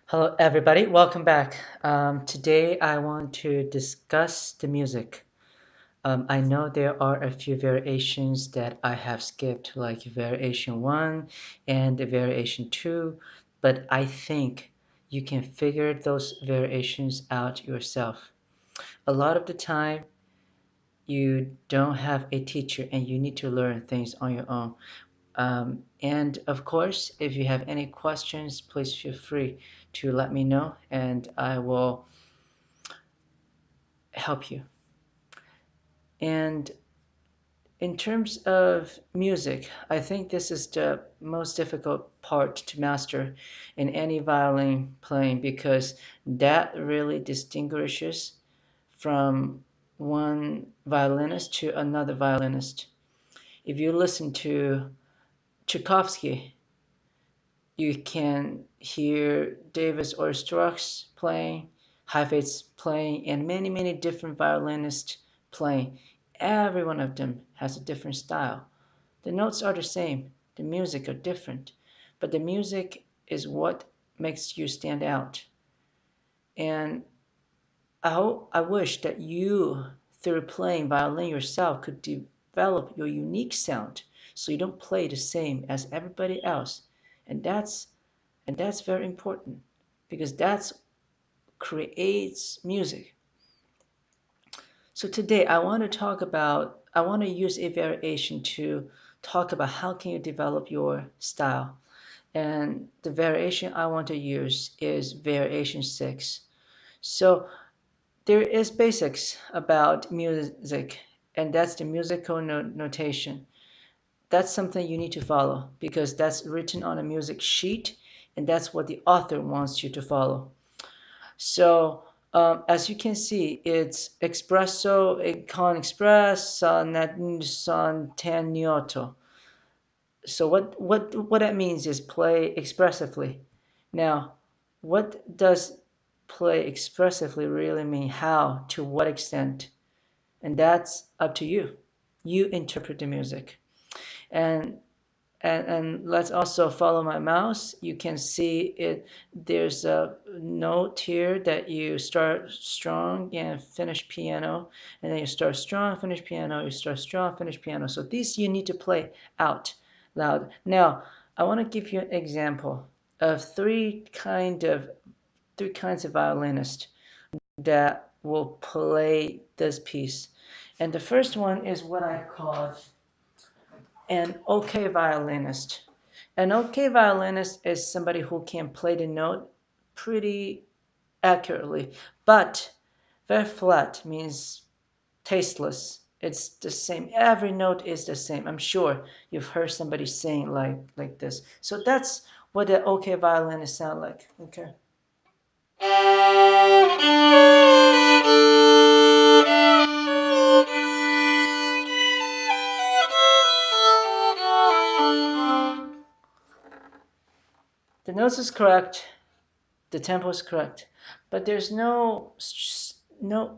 Hello, everybody. Welcome back. Today, I want to discuss the music. I know there are a few variations that I have skipped, like variation 1 and the variation 2, but I think you can figure those variations out yourself. A lot of the time, you don't have a teacher and you need to learn things on your own. And of course, if you have any questions, please feel free to let me know and I will help you. And in terms of music, I think this is the most difficult part to master in any violin playing because that really distinguishes from one violinist to another violinist. If you listen to Tchaikovsky, you can hear Davis or Strauss playing, Heifetz playing, and many, many different violinists playing. Every one of them has a different style. The notes are the same, the music are different, but the music is what makes you stand out. And I wish that you, through playing violin yourself, could develop your unique sound so you don't play the same as everybody else. And that's very important because that creates music. So today I want to use a variation to talk about how can you develop your style. And the variation I want to use is variation 6. So there is basics about music, and that's the musical notation. That's something you need to follow because that's written on a music sheet, and that's what the author wants you to follow. So as you can see, it's espresso, con express, son ten nioto. So what that means is play expressively. Now, what does play expressively really mean? How? To what extent? And that's up to you. You interpret the music. And and let's also follow my mouse. You can see it. There's a note here that you start strong and finish piano, and then you start strong, finish piano, you start strong, finish piano. So these you need to play out loud. Now, I want to give you an example of three kinds of violinists that will play this piece. And the first one is what I call an okay violinist. An okay violinist is somebody who can play the note pretty accurately, but very flat means tasteless. It's the same. Every note is the same. I'm sure you've heard somebody saying like this. So that's what an okay violinist sound like. Okay. The notes is correct, the tempo is correct, but there's no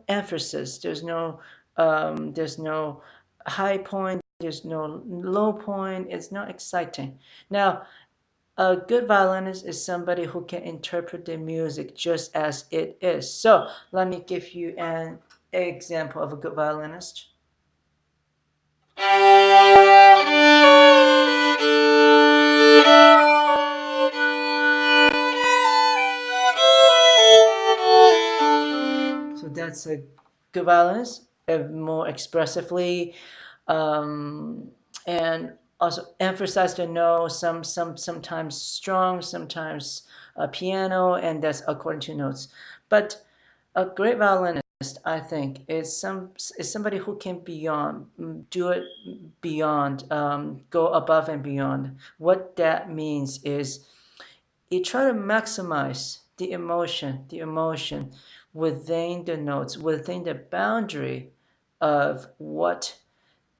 emphasis. There's no high point. There's no low point. It's not exciting. Now, a good violinist is somebody who can interpret the music just as it is. So let me give you an example of a good violinist. So that's a good violinist, more expressively, um, and also emphasize the note. Sometimes strong, sometimes piano, and that's according to notes. But a great violinist, I think, is somebody who can do it beyond, go above and beyond. What that means is you try to maximize the emotion within the notes, within the boundary of what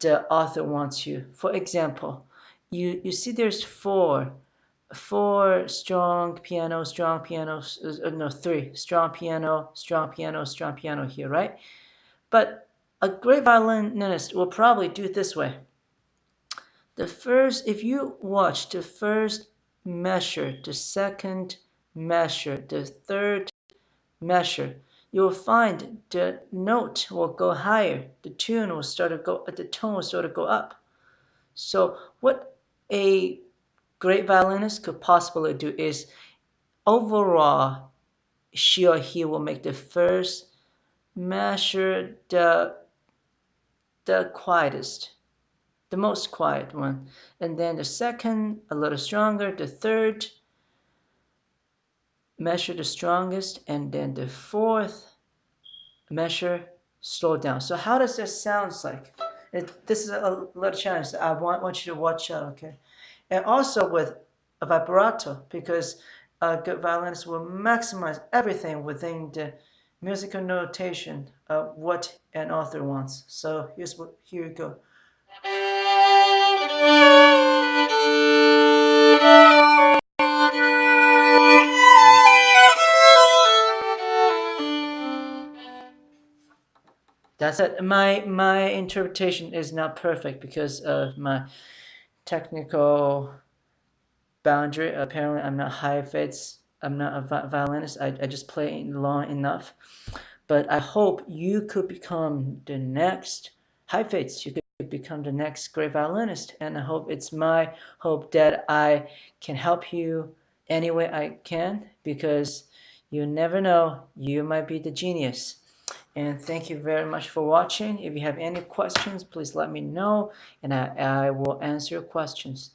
the author wants you. For example, you see there's four strong piano, no, three strong piano, strong piano here, right? But a great violinist will probably do it this way. If you watch the first measure, the second measure, the third measure, you will find the note will go higher. The tone will start to go up. So what a great violinist could possibly do is overall she or he will make the first measure the quietest, the most quiet one, and then the second a little stronger, the third measure the strongest, and then the fourth measure slow down. So how does this sound like? This is a little challenge that I want you to watch out, okay? And also with a vibrato, because a good violinist will maximize everything within the musical notation of what an author wants. So here you go. That's it. My interpretation is not perfect because of my technical boundary. Apparently, I'm not high fates. I'm not a violinist. I just play long enough. But I hope you could become the next high fates. You could become the next great violinist. And I hope it's my hope that I can help you any way I can because you never know. You might be the genius. And thank you very much for watching. If you have any questions, please let me know and I will answer your questions.